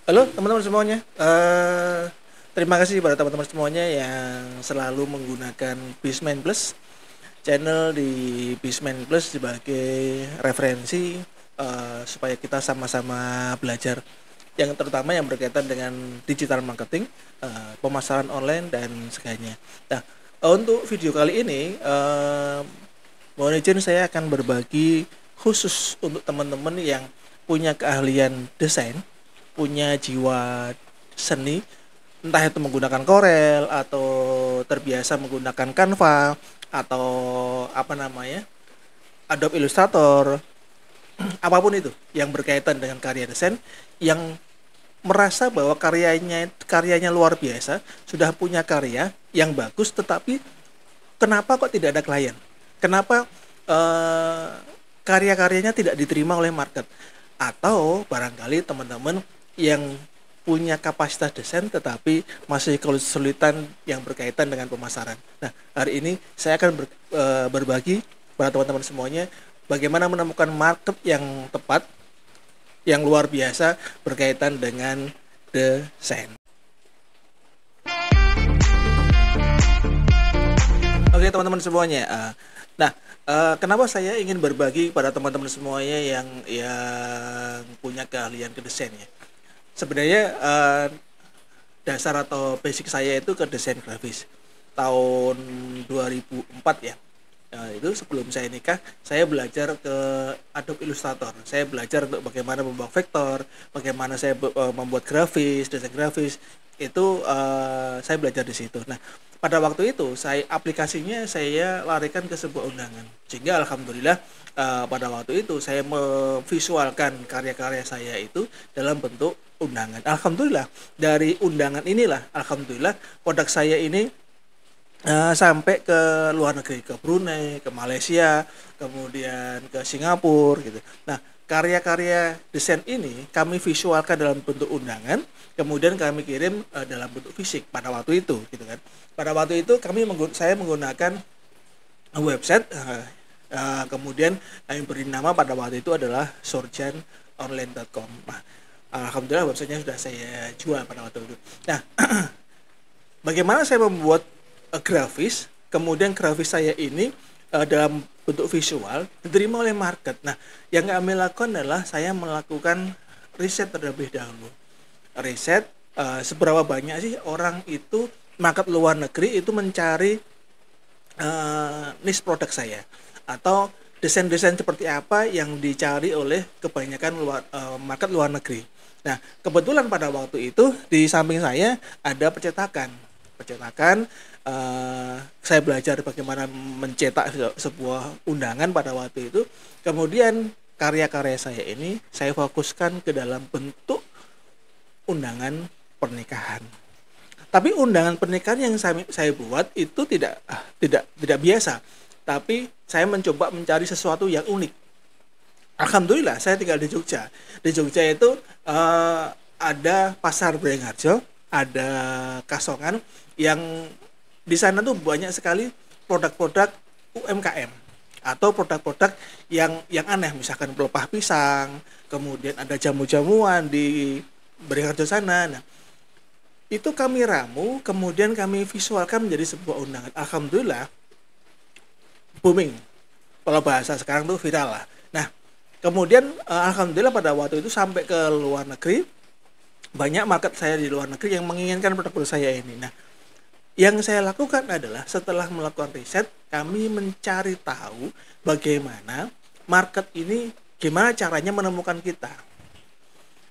Halo teman-teman semuanya. Terima kasih pada teman-teman semuanya yang selalu menggunakan Bisman Plus, channel di Bisman Plus sebagai referensi supaya kita sama-sama belajar yang terutama yang berkaitan dengan digital marketing, pemasaran online dan sebagainya. Nah, untuk video kali ini mohon izin saya akan berbagi khusus untuk teman-teman yang punya keahlian desain, punya jiwa seni, entah itu menggunakan Corel atau terbiasa menggunakan Canva atau apa namanya Adobe Illustrator, apapun itu yang berkaitan dengan karya desain, yang merasa bahwa karyanya luar biasa, sudah punya karya yang bagus, tetapi kenapa kok tidak ada klien? Kenapa eh, karya-karyanya tidak diterima oleh market? Atau barangkali teman-teman yang punya kapasitas desain tetapi masih kesulitan yang berkaitan dengan pemasaran. Nah, hari ini saya akan berbagi pada teman-teman semuanya bagaimana menemukan market yang tepat, yang luar biasa berkaitan dengan desain. Oke teman-teman semuanya. Kenapa saya ingin berbagi pada teman-teman semuanya yang punya keahlian ke desain ya? Sebenarnya dasar atau basic saya itu ke desain grafis tahun 2004 ya. Itu sebelum saya nikah, saya belajar ke Adobe Illustrator. Saya belajar untuk bagaimana membuat vektor, bagaimana saya membuat grafis, desain grafis. Itu saya belajar di situ. Nah, pada waktu itu aplikasinya saya larikan ke sebuah undangan. Sehingga alhamdulillah pada waktu itu saya memvisualkan karya-karya saya itu dalam bentuk undangan. Alhamdulillah dari undangan inilah alhamdulillah produk saya ini sampai ke luar negeri, ke Brunei, ke Malaysia, kemudian ke Singapura gitu. Nah, karya-karya desain ini kami visualkan dalam bentuk undangan, kemudian kami kirim dalam bentuk fisik pada waktu itu gitu kan. Pada waktu itu saya menggunakan website, kemudian kami beri nama pada waktu itu adalah sorjanonline.com. Nah, alhamdulillah websitenya sudah saya jual pada waktu itu. Nah, bagaimana saya membuat grafis, kemudian grafis saya ini dalam bentuk visual diterima oleh market. Nah, yang kami lakukan adalah saya melakukan riset terlebih dahulu. Riset seberapa banyak sih orang itu market luar negeri itu mencari niche produk saya, atau desain-desain seperti apa yang dicari oleh kebanyakan market luar negeri. Nah, kebetulan pada waktu itu di samping saya ada percetakan. Saya belajar bagaimana mencetak sebuah undangan pada waktu itu. Kemudian karya-karya saya ini saya fokuskan ke dalam bentuk undangan pernikahan. Tapi undangan pernikahan yang saya buat itu tidak biasa. Tapi saya mencoba mencari sesuatu yang unik. Alhamdulillah saya tinggal di Jogja. Di Jogja itu ada pasar Beringharjo, ada Kasongan, yang di sana tuh banyak sekali produk-produk UMKM atau produk-produk yang aneh, misalkan pelepah pisang, kemudian ada jamu-jamuan di Beringharjo sana. Nah, itu kami ramu, kemudian kami visualkan menjadi sebuah undangan. Alhamdulillah booming. Kalau bahasa sekarang tuh viral lah. Nah, kemudian alhamdulillah pada waktu itu sampai ke luar negeri, banyak market saya di luar negeri yang menginginkan produk-produk saya ini. Nah, yang saya lakukan adalah setelah melakukan riset, kami mencari tahu bagaimana market ini, gimana caranya menemukan kita.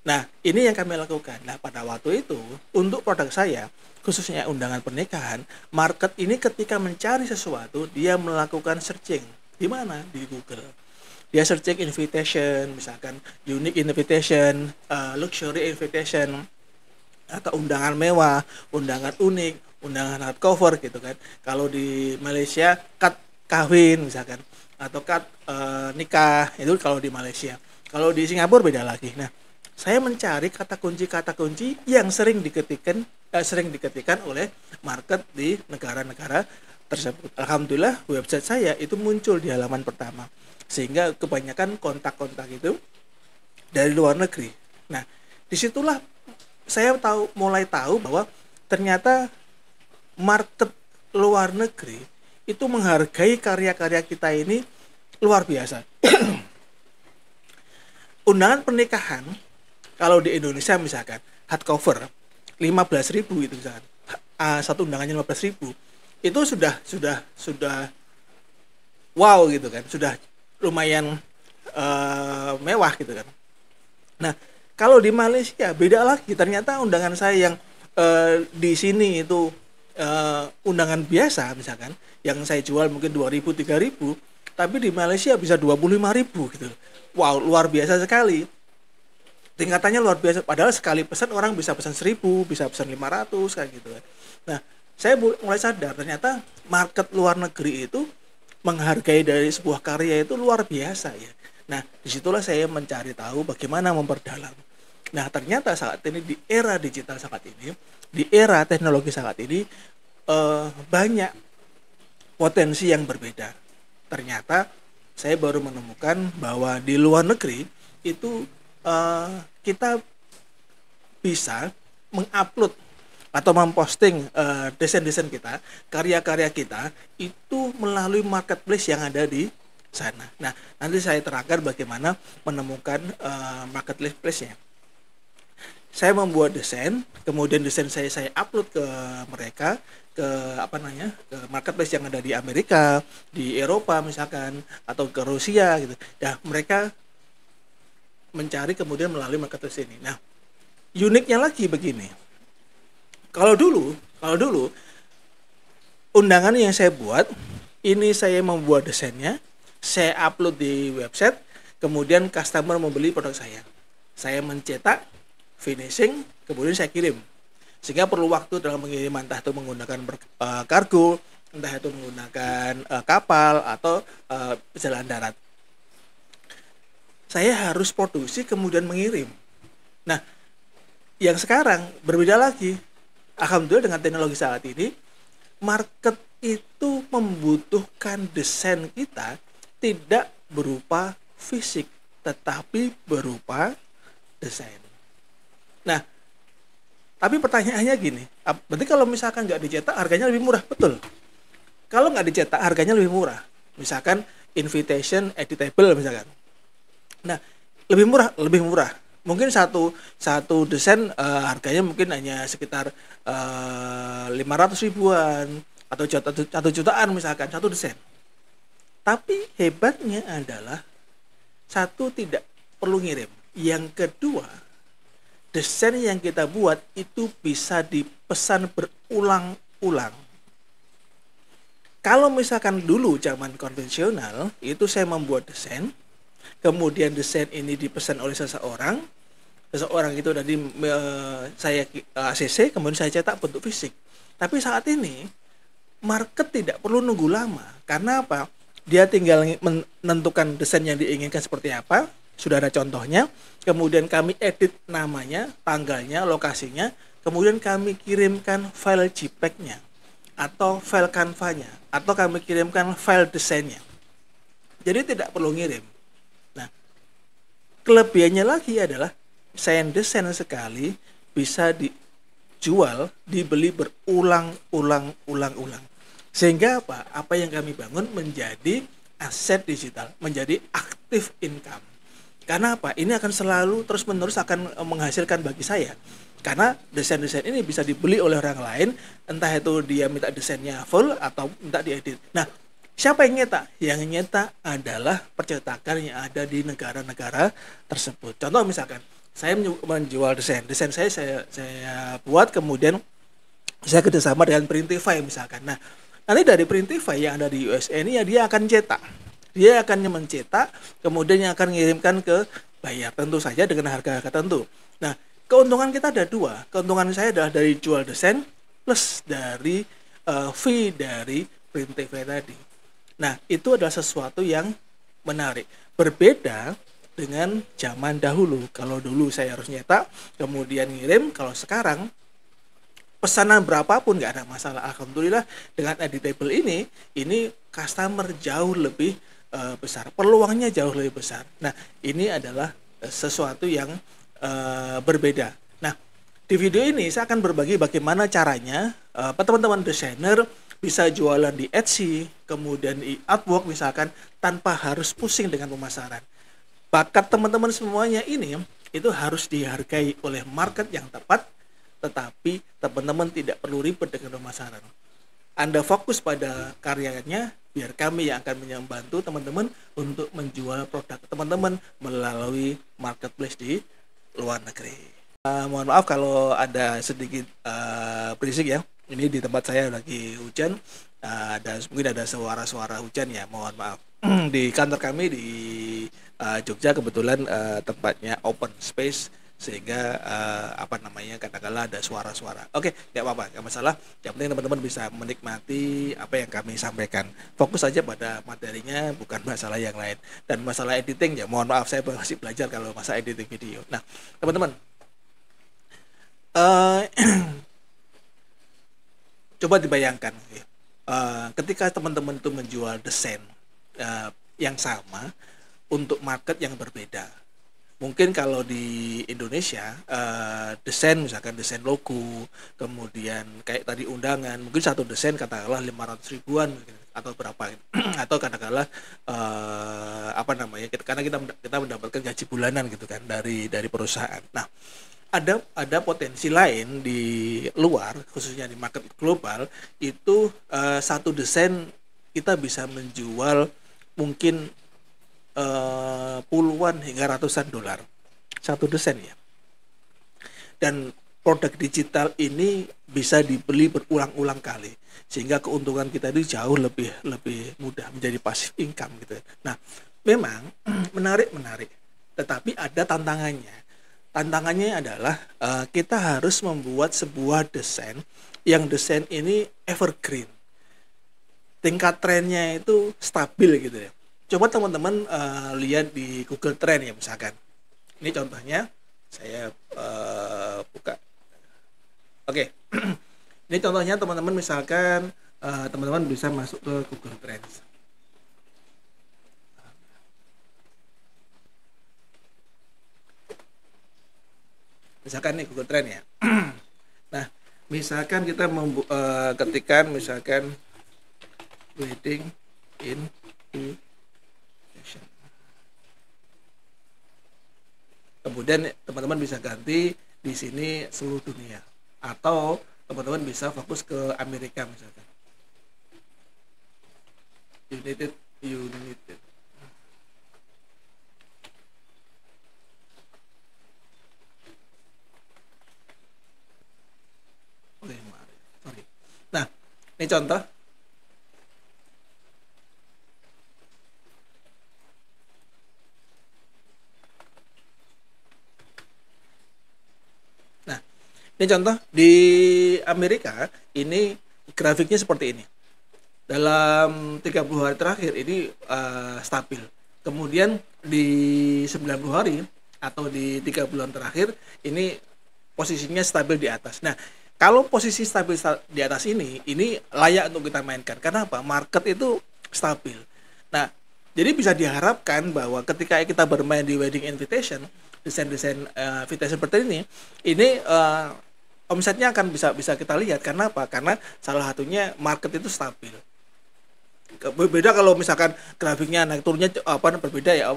Nah, ini yang kami lakukan. Nah, pada waktu itu, untuk produk saya, khususnya undangan pernikahan, market ini ketika mencari sesuatu, dia melakukan searching. Di mana? Di Google. Dia searching invitation, misalkan unique invitation, luxury invitation, atau undangan mewah, undangan unik, undangan hardcover gitu kan. Kalau di Malaysia, kad kawin misalkan, atau kad nikah, itu kalau di Malaysia. Kalau di Singapura beda lagi. Nah, saya mencari kata kunci yang sering diketikkan oleh market di negara-negara tersebut. Alhamdulillah website saya itu muncul di halaman pertama, sehingga kebanyakan kontak-kontak itu dari luar negeri. Nah, disitulah saya mulai tahu bahwa ternyata market luar negeri itu menghargai karya-karya kita ini luar biasa. Undangan pernikahan kalau di Indonesia misalkan hardcover 15.000 itu misalkan. Satu undangannya 15.000. Itu sudah wow gitu kan. Sudah lumayan mewah gitu kan. Nah, kalau di Malaysia beda lagi. Ternyata undangan saya yang di sini itu undangan biasa misalkan, yang saya jual mungkin 2.000 3.000, tapi di Malaysia bisa 25.000 gitu. Wow, luar biasa sekali. Tingkatannya luar biasa. Padahal sekali pesan orang bisa pesan 1.000, bisa pesan 500 kayak gitu kan. Nah, saya mulai sadar ternyata market luar negeri itu menghargai dari sebuah karya itu luar biasa ya. Nah, disitulah saya mencari tahu bagaimana memperdalam. Nah, ternyata saat ini di era digital saat ini, di era teknologi saat ini, banyak potensi yang berbeda. Ternyata saya baru menemukan bahwa di luar negeri itu kita bisa mengupload atau memposting desain-desain kita, karya-karya kita itu melalui marketplace yang ada di sana. Nah, nanti saya terangkan bagaimana menemukan marketplace-nya. Saya membuat desain, kemudian desain saya upload ke mereka, ke ke marketplace yang ada di Amerika, di Eropa misalkan, atau ke Rusia gitu. Nah, mereka mencari kemudian melalui marketplace ini. Nah, uniknya lagi begini. Kalau dulu undangan yang saya buat, ini saya membuat desainnya, saya upload di website, kemudian customer membeli produk saya. Saya mencetak, finishing, kemudian saya kirim. Sehingga perlu waktu dalam pengiriman, entah itu menggunakan kargo, entah itu menggunakan kapal atau jalan darat. Saya harus produksi kemudian mengirim. Nah, yang sekarang berbeda lagi. Alhamdulillah dengan teknologi saat ini, market itu membutuhkan desain kita tidak berupa fisik, tetapi berupa desain. Nah, tapi pertanyaannya gini, berarti kalau misalkan nggak dicetak harganya lebih murah, betul? Kalau nggak dicetak harganya lebih murah, misalkan invitation editable misalkan. Nah, lebih murah. Mungkin satu desain harganya mungkin hanya sekitar 500 ribuan atau 1 jutaan misalkan satu desain. Tapi hebatnya adalah satu, tidak perlu ngirim. Yang kedua, desain yang kita buat itu bisa dipesan berulang-ulang. Kalau misalkan dulu zaman konvensional, itu saya membuat desain, kemudian desain ini dipesan oleh seseorang itu dari saya ACC, kemudian saya cetak bentuk fisik. Tapi saat ini market tidak perlu nunggu lama. Karena apa? Dia tinggal menentukan desain yang diinginkan seperti apa, sudah ada contohnya, kemudian kami edit namanya, tanggalnya, lokasinya, kemudian kami kirimkan file JPEG-nya atau file Canva-nya, atau kami kirimkan file desainnya. Jadi tidak perlu ngirim. Nah, kelebihannya lagi adalah desain sekali bisa dijual, dibeli berulang-ulang. Sehingga apa? Apa yang kami bangun menjadi aset digital, menjadi active income. Karena apa? Ini akan selalu terus-menerus akan menghasilkan bagi saya. Karena desain-desain ini bisa dibeli oleh orang lain, entah itu dia minta desainnya full atau minta diedit. Nah, siapa yang nyetak? Yang nyetak adalah percetakan yang ada di negara-negara tersebut. Contoh misalkan, saya menjual desain saya buat, kemudian saya kerjasama dengan Printify misalkan. Nah, nanti dari Printify yang ada di USA ini ya dia akan cetak. Dia akan mencetak, kemudian yang akan mengirimkan ke bayar, tentu saja dengan harga tertentu. Nah, keuntungan kita ada dua. Keuntungan saya adalah dari jual desain plus dari fee dari Printify tadi. Nah, itu adalah sesuatu yang menarik. Berbeda dengan zaman dahulu. Kalau dulu saya harus nyetak, kemudian ngirim. Kalau sekarang pesanan berapapun nggak ada masalah. Alhamdulillah dengan editable ini customer jauh lebih besar, peluangnya jauh lebih besar. Nah, ini adalah sesuatu yang berbeda. Nah, Di video ini saya akan berbagi bagaimana caranya teman-teman desainer bisa jualan di Etsy, kemudian di Upwork misalkan tanpa harus pusing dengan pemasaran. Bakat teman-teman semuanya ini itu harus dihargai oleh market yang tepat, tetapi teman-teman tidak perlu ribet dengan pemasaran. Anda fokus pada karyanya, biar kami yang akan membantu teman-teman untuk menjual produk teman-teman melalui marketplace di luar negeri. Mohon maaf kalau ada sedikit berisik ya. Ini di tempat saya lagi hujan, mungkin ada suara-suara hujan ya. Mohon maaf. Di kantor kami di Jogja kebetulan tempatnya open space, sehingga katakanlah ada suara-suara. Oke, nggak apa-apa, nggak masalah. Yang penting teman-teman bisa menikmati apa yang kami sampaikan. Fokus saja pada materinya, bukan masalah yang lain. Dan masalah editing ya, mohon maaf, saya masih belajar kalau masalah editing video. Nah, teman-teman, coba dibayangkan ketika teman-teman itu menjual desain yang sama untuk market yang berbeda. Mungkin kalau di Indonesia desain, misalkan desain logo, kemudian kayak tadi undangan, mungkin satu desain katakanlah 500 ribuan atau berapa atau katakanlah karena kita mendapatkan gaji bulanan gitu kan dari perusahaan. Nah, ada potensi lain di luar, khususnya di market global, itu satu desain kita bisa menjual mungkin puluhan hingga ratusan dolar satu desain ya. Dan produk digital ini bisa dibeli berulang-ulang kali, sehingga keuntungan kita itu jauh lebih mudah, menjadi passive income gitu. Nah, memang menarik, tetapi ada tantangannya. Tantangannya adalah kita harus membuat sebuah desain yang desain ini evergreen, tingkat trennya itu stabil gitu ya. Coba teman-teman lihat di Google Trend ya misalkan. Ini contohnya saya buka. Oke. Ini contohnya teman-teman misalkan teman-teman bisa masuk ke Google Trends. Misalkan nih Google Trend ya. Nah, misalkan kita ketikan misalkan wedding in kemudian teman-teman bisa ganti di sini seluruh dunia, atau teman-teman bisa fokus ke Amerika misalkan. United. Sorry. Nah, ini contoh. Ini contoh di Amerika, ini grafiknya seperti ini. Dalam 30 hari terakhir ini stabil. Kemudian di 90 hari atau di 3 bulan terakhir ini posisinya stabil di atas. Nah, kalau posisi stabil di atas ini layak untuk kita mainkan. Karena apa? Market itu stabil. Nah, jadi bisa diharapkan bahwa ketika kita bermain di wedding invitation, desain-desain invitation seperti ini omsetnya akan bisa kita lihat. Karena apa? Karena salah satunya market itu stabil. Berbeda kalau misalkan grafiknya naik turunnya berbeda ya,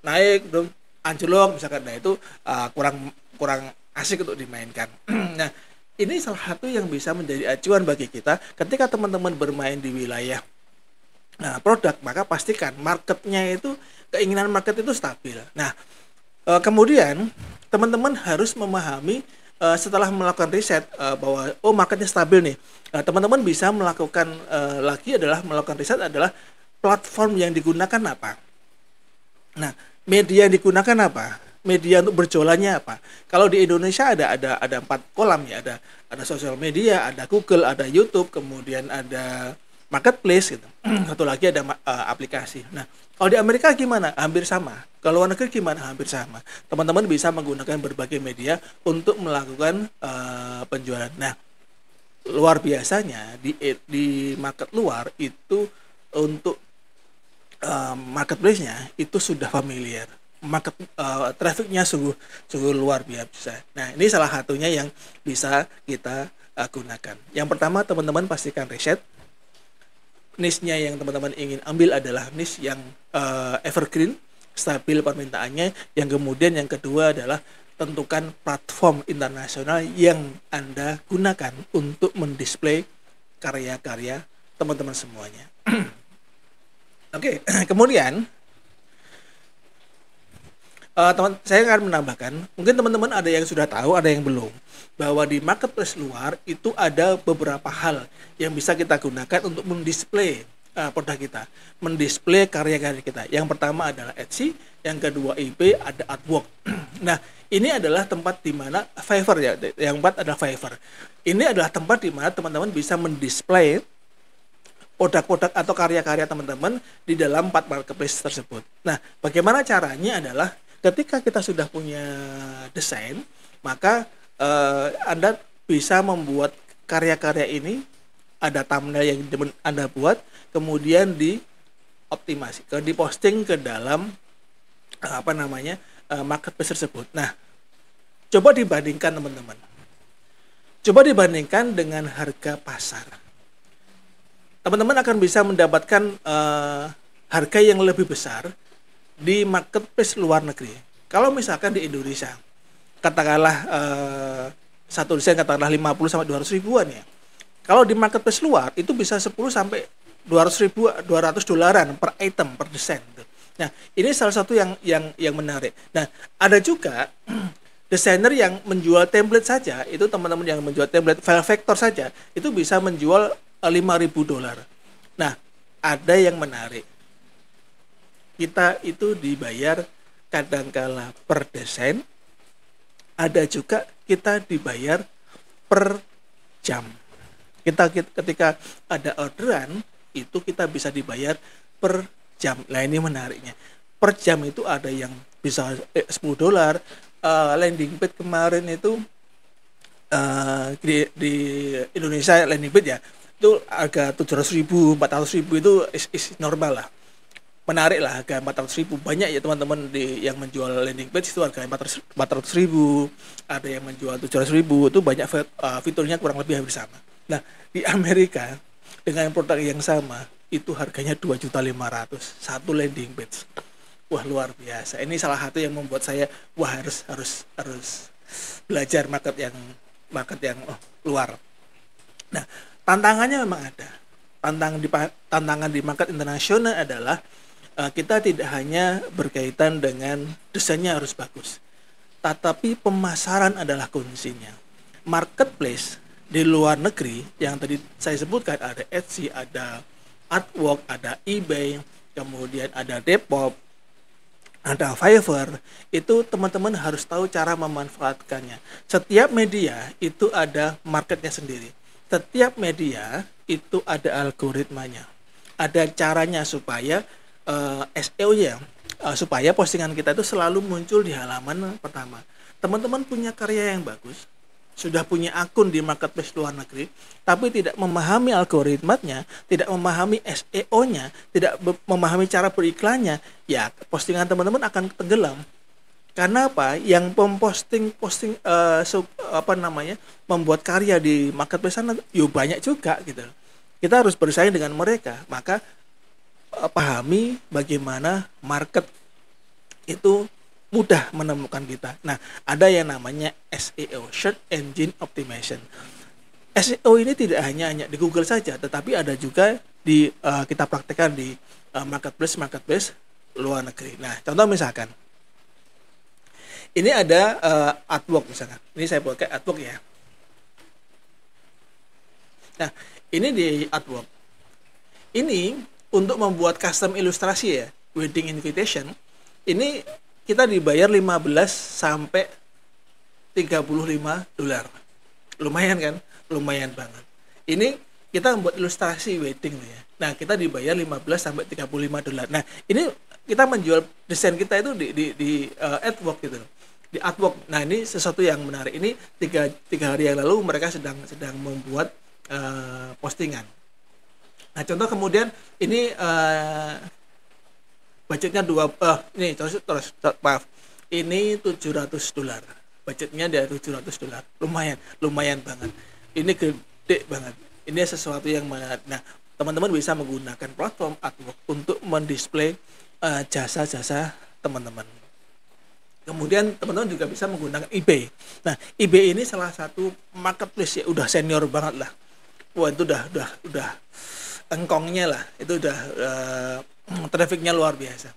naik belum anjlok misalkan. Nah, itu kurang asik untuk dimainkan. Nah, ini salah satu yang bisa menjadi acuan bagi kita ketika teman-teman bermain di wilayah produk, maka pastikan keinginan market itu stabil. Nah, kemudian teman-teman harus memahami setelah melakukan riset bahwa marketnya stabil nih, teman-teman bisa melakukan melakukan riset adalah platform yang digunakan apa. Nah, media yang digunakan apa? Media untuk berjualannya apa? Kalau di Indonesia ada 4 kolam ya, ada sosial media, ada Google, ada YouTube, kemudian ada marketplace gitu. Satu lagi ada aplikasi. Nah, kalau di Amerika gimana? Hampir sama. Kalau luar negeri gimana? Hampir sama. Teman-teman bisa menggunakan berbagai media untuk melakukan penjualan. Nah, luar biasanya di market luar itu untuk marketplace-nya itu sudah familiar. market trafficnya sungguh luar biasa. Nah, ini salah satunya yang bisa kita gunakan. Yang pertama, teman-teman pastikan riset. Niche-nya yang teman-teman ingin ambil adalah niche yang evergreen, stabil permintaannya. Yang kemudian yang kedua adalah tentukan platform internasional yang Anda gunakan untuk mendisplay karya-karya teman-teman semuanya. Oke, kemudian saya akan menambahkan, mungkin teman-teman ada yang sudah tahu, ada yang belum, bahwa di marketplace luar itu ada beberapa hal yang bisa kita gunakan untuk mendisplay produk kita, mendisplay karya-karya kita. Yang pertama adalah Etsy, yang kedua eBay, ada Artwork. Nah, ini adalah tempat di mana Fiverr ya, yang keempat adalah Fiverr. Ini adalah tempat di mana teman-teman bisa mendisplay produk-produk atau karya-karya teman-teman di dalam 4 marketplace tersebut. Nah, bagaimana caranya adalah ketika kita sudah punya desain, maka Anda bisa membuat karya-karya ini, ada thumbnail yang Anda buat, kemudian dioptimasi, diposting ke dalam marketplace tersebut. Nah, coba dibandingkan teman-teman. Coba dibandingkan dengan harga pasar. Teman-teman akan bisa mendapatkan harga yang lebih besar di marketplace luar negeri. Kalau misalkan di Indonesia, katakanlah satu desain katakanlah 50 sampai 200 ribuan ya. Kalau di marketplace luar itu bisa 10 sampai 200 dolaran per item, per desain. Nah, ini salah satu yang menarik. Nah, ada juga desainer yang menjual template saja, itu teman-teman yang menjual template file vector saja, itu bisa menjual 5.000 dolar. Nah, ada yang menarik. Kita itu dibayar kadangkala per desain, ada juga kita dibayar per jam. Ketika ada orderan, itu kita bisa dibayar per jam. Nah, ini menariknya. Per jam itu ada yang bisa 10 dolar. Landing page kemarin itu di Indonesia landing page ya, itu harga 700.000, 400.000 itu is normal lah. Menarik lah, harga 400.000. Banyak ya teman-teman yang menjual landing page itu harga 400.000, ada yang menjual 700.000, itu banyak fiturnya kurang lebih hampir sama. Nah, di Amerika dengan produk yang sama itu harganya 2.500.000 satu landing page. Wah, luar biasa. Ini salah satu yang membuat saya harus belajar market yang luar. Nah, tantangannya memang ada. Tantangan di market internasional adalah kita tidak hanya berkaitan dengan desainnya harus bagus, tetapi pemasaran adalah kuncinya. Marketplace di luar negeri yang tadi saya sebutkan, ada Etsy, ada Artwork, ada eBay, kemudian ada Depop, ada Fiverr, itu teman-teman harus tahu cara memanfaatkannya. Setiap media itu ada marketnya sendiri. Setiap media itu ada algoritmanya. Ada caranya supaya SEO-nya, supaya postingan kita itu selalu muncul di halaman pertama. Teman-teman punya karya yang bagus, sudah punya akun di marketplace luar negeri, tapi tidak memahami algoritmanya, tidak memahami SEO-nya, tidak memahami cara beriklannya, ya postingan teman-teman akan tenggelam. Karena apa? Yang membuat karya di marketplace sana, banyak juga gitu. Kita harus bersaing dengan mereka. Maka pahami bagaimana market itu mudah menemukan kita. Nah, ada yang namanya SEO, Search Engine Optimization. SEO ini tidak hanya di Google saja, tetapi ada juga kita praktekkan di marketplace luar negeri. Nah, contoh misalkan, ini ada Artwork misalkan. Ini saya pakai Artwork ya. Nah, ini di Artwork. Ini untuk membuat custom ilustrasi ya, wedding invitation, ini kita dibayar 15 sampai 35 dolar. Lumayan kan? Lumayan banget. Ini kita membuat ilustrasi wedding ya. Nah, kita dibayar 15 sampai 35 dolar. Nah, ini kita menjual desain kita itu di Artwork gitu. Di Artwork. Nah, ini sesuatu yang menarik. Ini tiga hari yang lalu mereka sedang membuat postingan. Nah, contoh kemudian ini budgetnya ini terus maaf, ini $700, budgetnya dia $700, lumayan banget, ini gede banget, ini sesuatu yang mana. Nah, teman-teman bisa menggunakan platform Upwork untuk mendisplay jasa-jasa teman-teman. Kemudian teman-teman juga bisa menggunakan eBay. Nah, eBay ini salah satu marketplace ya, udah senior banget lah. Wah, itu udah engkongnya lah. Itu udah trafficnya luar biasa.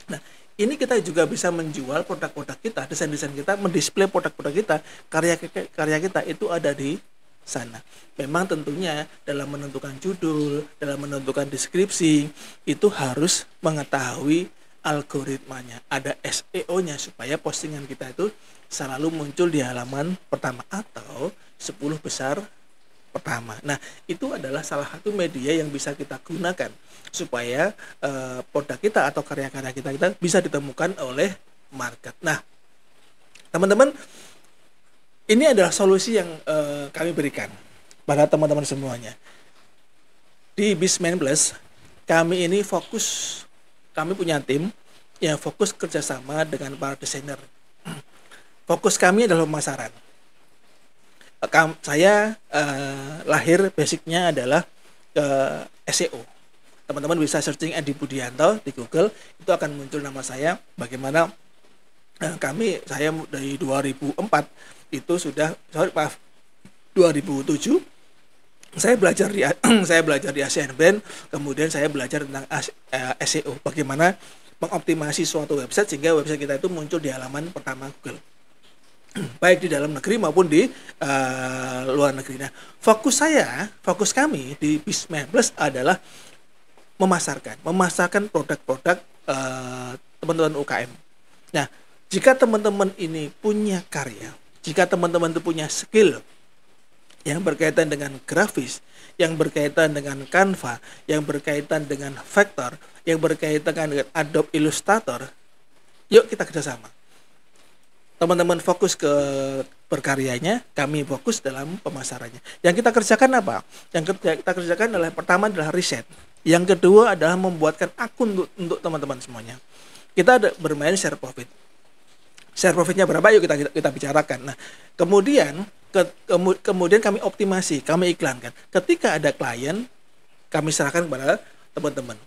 Nah, ini kita juga bisa menjual produk-produk kita, desain-desain kita, mendisplay produk-produk kita, karya kita itu ada di sana. Memang tentunya dalam menentukan judul, dalam menentukan deskripsi, itu harus mengetahui algoritmanya, ada SEO-nya supaya postingan kita itu selalu muncul di halaman pertama atau 10 besar pertama. Nah, itu adalah salah satu media yang bisa kita gunakan supaya produk kita atau karya-karya kita bisa ditemukan oleh market. Nah, teman-teman, ini adalah solusi yang kami berikan pada teman-teman semuanya. Di Bizman Plus, kami ini kami punya tim yang fokus kerjasama dengan para desainer. Fokus kami adalah pemasaran. Saya lahir basicnya adalah SEO. Teman-teman bisa searching Edi Budianto di Google, itu akan muncul nama saya. Bagaimana saya dari 2004 itu 2007 saya belajar di Asian Brand, kemudian saya belajar tentang SEO, bagaimana mengoptimasi suatu website sehingga website kita itu muncul di halaman pertama Google, baik di dalam negeri maupun di luar negeri. Nah, fokus kami di Bizman Plus adalah memasarkan produk-produk teman-teman UKM. Nah, jika teman-teman ini punya karya, jika teman-teman itu punya skill yang berkaitan dengan grafis, yang berkaitan dengan Canva, yang berkaitan dengan Vector, yang berkaitan dengan Adobe Illustrator, yuk kita kerjasama. Teman-teman fokus ke berkaryanya, kami fokus dalam pemasarannya. Yang kita kerjakan apa? Yang kita kerjakan adalah, pertama adalah riset. Yang kedua adalah membuatkan akun untuk teman-teman semuanya. Kita bermain share profit. Share profitnya berapa? Yuk kita bicarakan. Nah, kemudian kami optimasi, kami iklankan. Ketika ada klien, kami serahkan kepada teman-teman.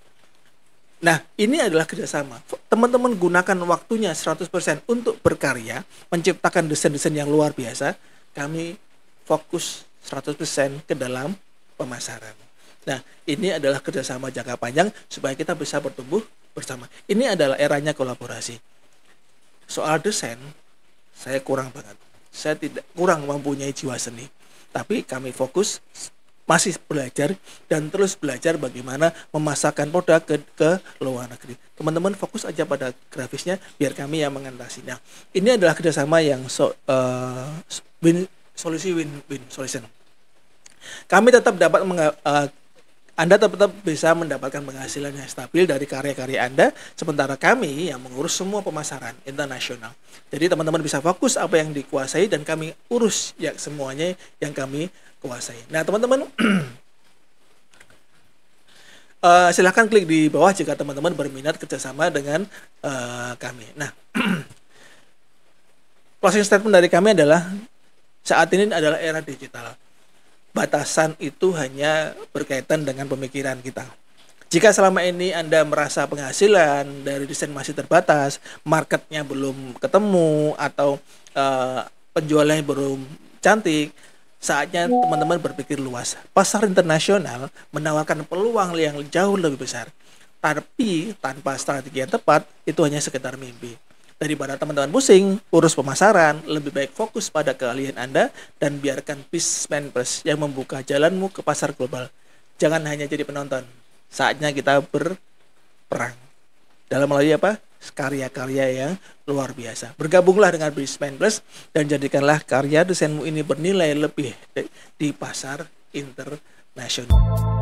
Nah, ini adalah kerjasama. Teman-teman gunakan waktunya 100% untuk berkarya, menciptakan desain-desain yang luar biasa. Kami fokus 100% ke dalam pemasaran. Nah, ini adalah kerjasama jangka panjang supaya kita bisa bertumbuh bersama. Ini adalah eranya kolaborasi. Soal desain, saya kurang banget. Saya kurang mempunyai jiwa seni. Tapi kami fokus, masih belajar dan terus belajar bagaimana memasarkan produk ke luar negeri. Teman-teman fokus aja pada grafisnya, biar kami yang mengatasi. Nah, ini adalah kerjasama yang win-win solution. Kami tetap dapat Anda tetap bisa mendapatkan penghasilan yang stabil dari karya-karya Anda, sementara kami yang mengurus semua pemasaran internasional. Jadi teman-teman bisa fokus apa yang dikuasai dan kami urus ya semuanya yang kami kuasai. Nah, teman-teman silahkan klik di bawah jika teman-teman berminat kerjasama dengan kami. Nah, closing statement dari kami adalah saat ini adalah era digital. Batasan itu hanya berkaitan dengan pemikiran kita. Jika selama ini Anda merasa penghasilan dari desain masih terbatas, marketnya belum ketemu, atau penjualannya belum cantik, saatnya teman-teman berpikir luas. Pasar internasional menawarkan peluang yang jauh lebih besar. Tapi tanpa strategi yang tepat, itu hanya sekedar mimpi. Daripada teman-teman pusing urus pemasaran, lebih baik fokus pada keahlian Anda dan biarkan Bizman Plus yang membuka jalanmu ke pasar global. Jangan hanya jadi penonton. Saatnya kita berperang dalam melalui karya-karya yang luar biasa. Bergabunglah dengan Bizman Plus dan jadikanlah karya desainmu ini bernilai lebih di pasar internasional.